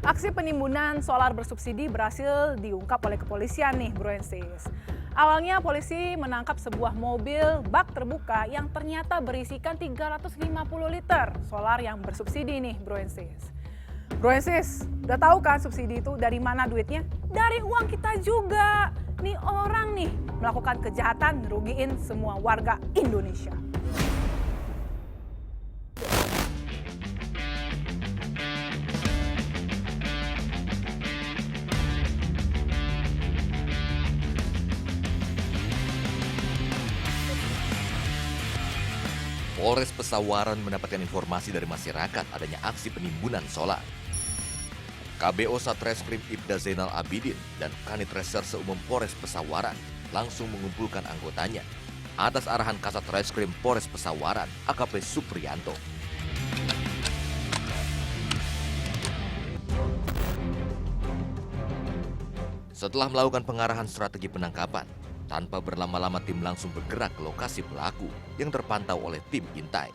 Aksi penimbunan solar bersubsidi berhasil diungkap oleh kepolisian nih, Bro and Sis. Awalnya polisi menangkap sebuah mobil bak terbuka yang ternyata berisikan 350 liter solar yang bersubsidi nih, Bro and Sis. Bro and Sis, udah tahu kan subsidi itu dari mana duitnya? Dari uang kita juga. Nih orang nih melakukan kejahatan ngerugiin semua warga Indonesia. Polres Pesawaran mendapatkan informasi dari masyarakat adanya aksi penimbunan solar. KBO Satreskrim Ibda Zainal Abidin dan Kanit Reserse Umum Polres Pesawaran langsung mengumpulkan anggotanya atas arahan Kasat Reskrim Polres Pesawaran AKP Supriyanto. Setelah melakukan pengarahan strategi penangkapan, tanpa berlama-lama tim langsung bergerak ke lokasi pelaku yang terpantau oleh tim intai.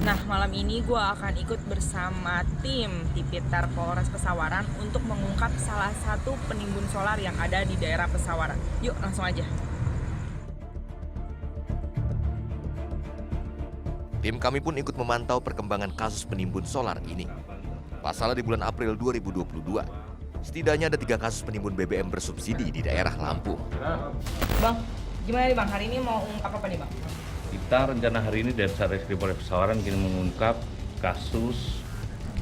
Nah, malam ini gue akan ikut bersama tim Tipiter Polres Pesawaran untuk mengungkap salah satu penimbun solar yang ada di daerah Pesawaran. Yuk, langsung aja. Tim kami pun ikut memantau perkembangan kasus penimbun solar ini. Pasalnya di bulan April 2022, setidaknya ada 3 kasus penimbun BBM bersubsidi di daerah Lampung. Bang, gimana nih Bang? Hari ini mau ungkap apa nih Bang? Kita rencana hari ini dari Satreskrim Polres Pesawaran ingin mengungkap kasus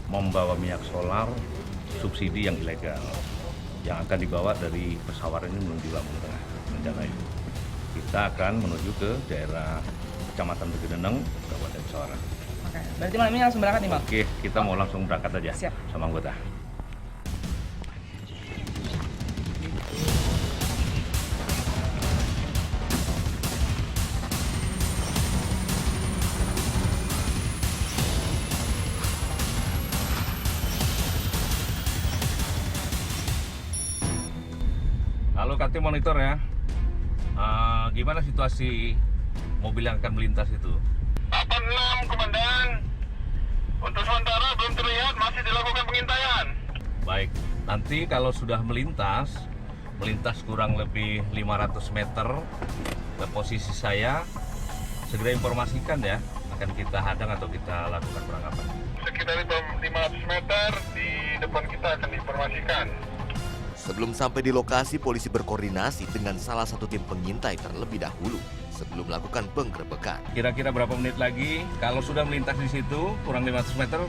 membawa minyak solar subsidi yang ilegal yang akan dibawa dari Pesawaran ini menuju Lampung Tengah. Rencana itu kita akan menuju ke daerah Kecamatan Tegeneneng, Kabupaten Pesawaran. Oke, berarti malam ini langsung berangkat nih Bang? Oke, kita mau langsung berangkat aja. Siap. Sama anggota. Halo Kati Monitor ya, gimana situasi mobil yang akan melintas itu? 86 Komandan. Untuk sementara belum terlihat, masih dilakukan pengintaian. Baik, nanti kalau sudah melintas kurang lebih 500 meter ke posisi saya, segera informasikan ya, akan kita hadang atau kita lakukan penangkapan. Sekitar 500 meter di depan kita akan diinformasikan. Sebelum sampai di lokasi, polisi berkoordinasi dengan salah satu tim pengintai terlebih dahulu sebelum melakukan penggerebekan. Kira-kira berapa menit lagi, kalau sudah melintas di situ, kurang 500 meter,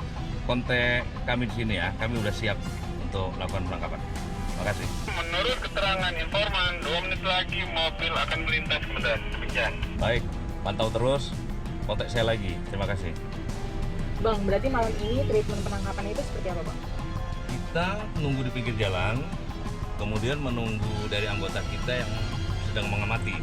kontak kami di sini ya. Kami udah siap untuk melakukan penangkapan. Terima kasih. Menurut keterangan informan, 2 menit lagi mobil akan melintas, Komandan. Demikian. Baik, pantau terus, kontak saya lagi. Terima kasih. Bang, berarti malam ini treatment penangkapan itu seperti apa Bang? Kita menunggu di pinggir jalan, kemudian menunggu dari anggota kita yang sedang mengamati.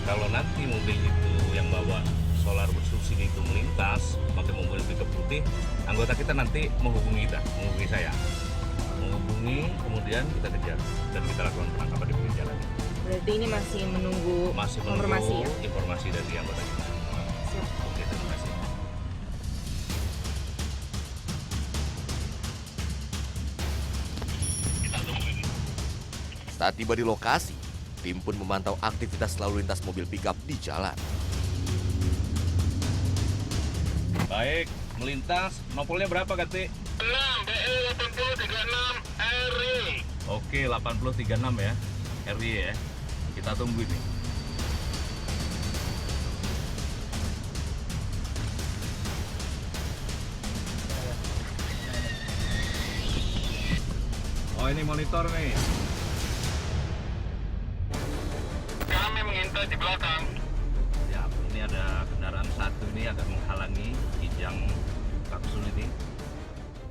Kalau nanti mobil itu yang bawa solar bersubsidi itu melintas, pakai mobil pickup putih, anggota kita nanti menghubungi saya. Menghubungi, kemudian kita kejar dan kita lakukan penangkapan di pinggir jalan. Berarti ini masih menunggu konfirmasi ya? Informasi dari anggota kita. Siap. Oke, terima kasih. Saat tiba di lokasi, tim pun memantau aktivitas lalu lintas mobil pickup di jalan. Baik, melintas, nopolnya berapa Kati? 6 BE 8036 RI. Oke, 8036 ya, RY ya. Kita tunggu ini. Oh, ini monitor nih. Kami mengintai di belakang. Ya, ini ada kendaraan satu ini agak menghalangi kijang kapsul ini.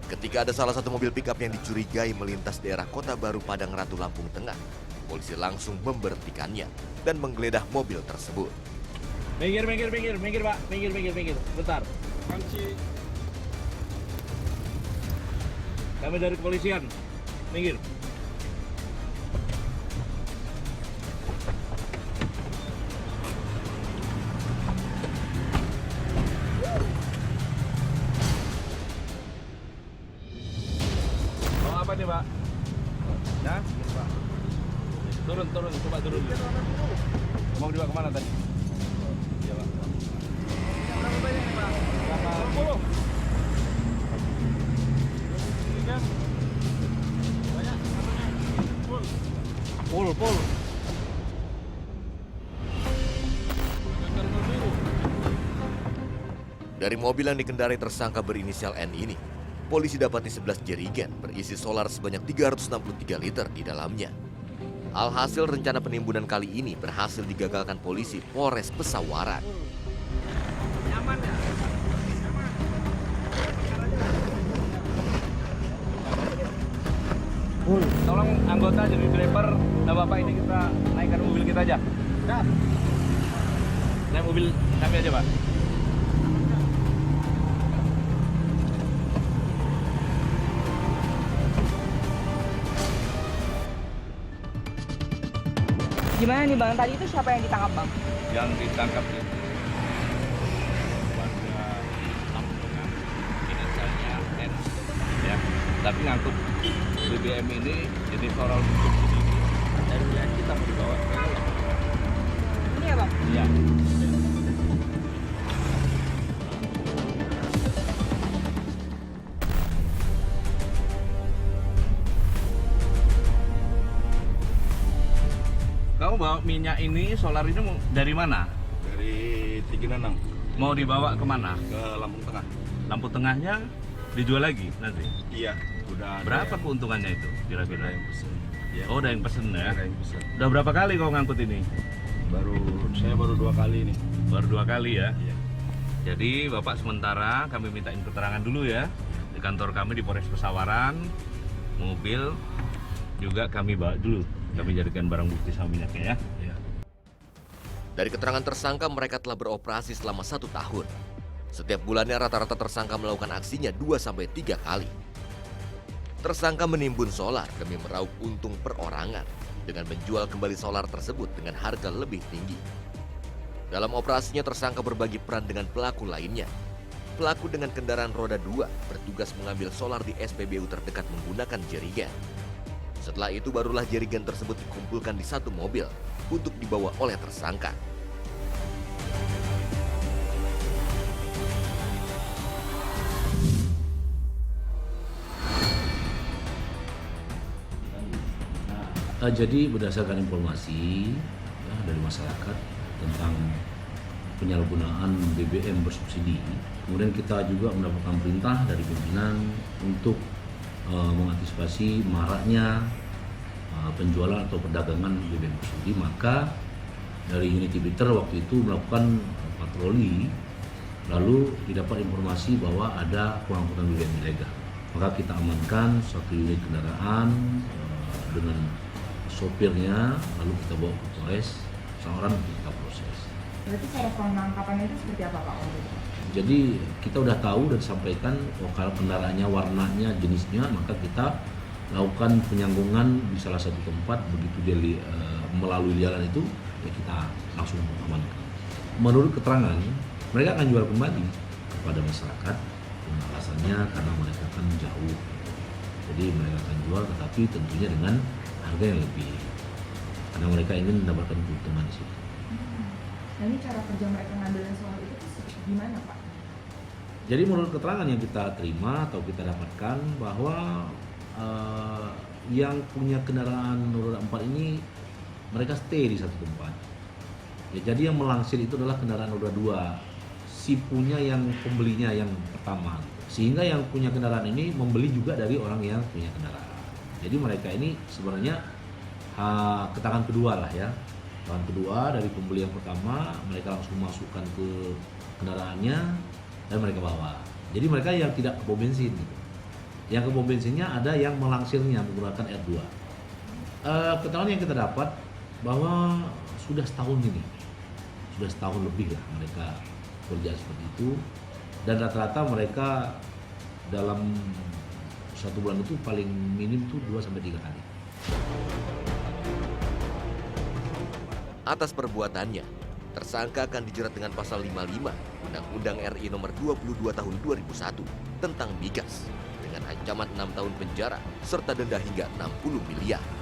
Ketika ada salah satu mobil pickup yang dicurigai melintas daerah Kota Baru Padang Ratu Lampung Tengah, polisi langsung memberhentikannya dan menggeledah mobil tersebut. Minggir Pak, minggir, bentar. Kami dari kepolisian, minggir. hati-hati Pak. Ya, Pak. Turun, coba turun. Mau dibawa kemana tadi? Iya Pak. Berapa banyak nih Pak? 20. Banyak. Full. Dari mobil yang dikendarai tersangka berinisial N ini, polisi dapati 11 jerigen berisi solar sebanyak 363 liter di dalamnya. Alhasil rencana penimbunan kali ini berhasil digagalkan polisi Polres Pesawaran. Tolong anggota jadi driver dan Bapak ini kita naikkan mobil kita aja. Naik mobil kami aja Pak. Gimana nih Bang, tadi itu siapa yang ditangkap Bang? Yang ditangkap itu warga Lampung Tengah, inisialnya N, ya. Tapi ngangkut BBM ini jadi solar subsidi dari wilayah kita mau dibawa ke Lampung Tengah. Ini ya Bang? Iya. Kamu bawa minyak ini, solar ini mau dari mana? Dari Tiginanang Mau dibawa kemana? ke Lampung Tengah. Lampung Tengahnya dijual lagi nanti? Iya, udah. Berapa keuntungannya itu kira-kira? Udah yang pesen. Ya, Oh, udah yang pesen ya? udah yang pesen. Udah berapa kali kau ngangkut ini? Saya baru 2 kali nih. Baru 2 kali ya? Iya. Jadi Bapak sementara kami mintain keterangan dulu ya di kantor kami di Polres Pesawaran. Mobil juga kami bawa dulu. Kami jadikan barang bukti sama minyaknya ya. Iya. Dari keterangan tersangka, mereka telah beroperasi selama 1 tahun. Setiap bulannya rata-rata tersangka melakukan aksinya 2-3 kali. Tersangka menimbun solar demi meraup untung perorangan dengan menjual kembali solar tersebut dengan harga lebih tinggi. Dalam operasinya tersangka berbagi peran dengan pelaku lainnya. Pelaku dengan kendaraan roda 2 bertugas mengambil solar di SPBU terdekat menggunakan jerigen. Setelah itu barulah jerigen tersebut dikumpulkan di satu mobil untuk dibawa oleh tersangka. Jadi berdasarkan informasi ya, dari masyarakat tentang penyalahgunaan BBM bersubsidi, kemudian kita juga mendapatkan perintah dari pimpinan untuk mengantisipasi maraknya penjualan atau perdagangan BBM bersubsidi, maka dari unit Tibiter waktu itu melakukan patroli, lalu didapat informasi bahwa ada pengangkutan BBM ilegal. Maka kita amankan satu unit kendaraan dengan sopirnya, lalu kita bawa ke Polres Pesawaran untuk kita proses. Berarti cara penangkapannya itu seperti apa Pak? Jadi kita udah tahu dan sampaikan kalau kendaraannya, warnanya, jenisnya, maka kita lakukan penyanggungan di salah satu tempat. Begitu dia melalui jalan itu, ya kita langsung amankan. Menurut keterangan, mereka akan jual kembali kepada masyarakat dengan alasannya karena mereka akan jauh. Jadi mereka akan jual, tetapi tentunya dengan harga yang lebih, karena mereka ingin mendapatkan keuntungan di situ. Nah ini cara kerja mereka ngambilin solar itu gimana Pak? Jadi menurut keterangan yang kita terima atau kita dapatkan bahwa yang punya kendaraan roda 4 ini mereka stay di satu tempat. Ya, jadi yang melangsir itu adalah kendaraan roda 2, si punya yang pembelinya yang pertama. Sehingga yang punya kendaraan ini membeli juga dari orang yang punya kendaraan. Jadi mereka ini sebenarnya ketangan kedua lah ya. Tangan kedua dari pembeli yang pertama, mereka langsung masukkan ke kendaraannya dan mereka bawa. Jadi mereka yang tidak ke pom bensin gitu. Yang ke pom bensinnya ada yang melangsirnya menggunakan R2. Keterangan yang kita dapat bahwa sudah setahun ini, sudah setahun lebih lah mereka kerja seperti itu, dan rata-rata mereka dalam 1 bulan itu paling minim tuh 2-3 kali. Atas perbuatannya, tersangka akan dijerat dengan pasal 55 Undang-Undang RI nomor 22 tahun 2001 tentang migas dengan ancaman 6 tahun penjara serta denda hingga 60 miliar.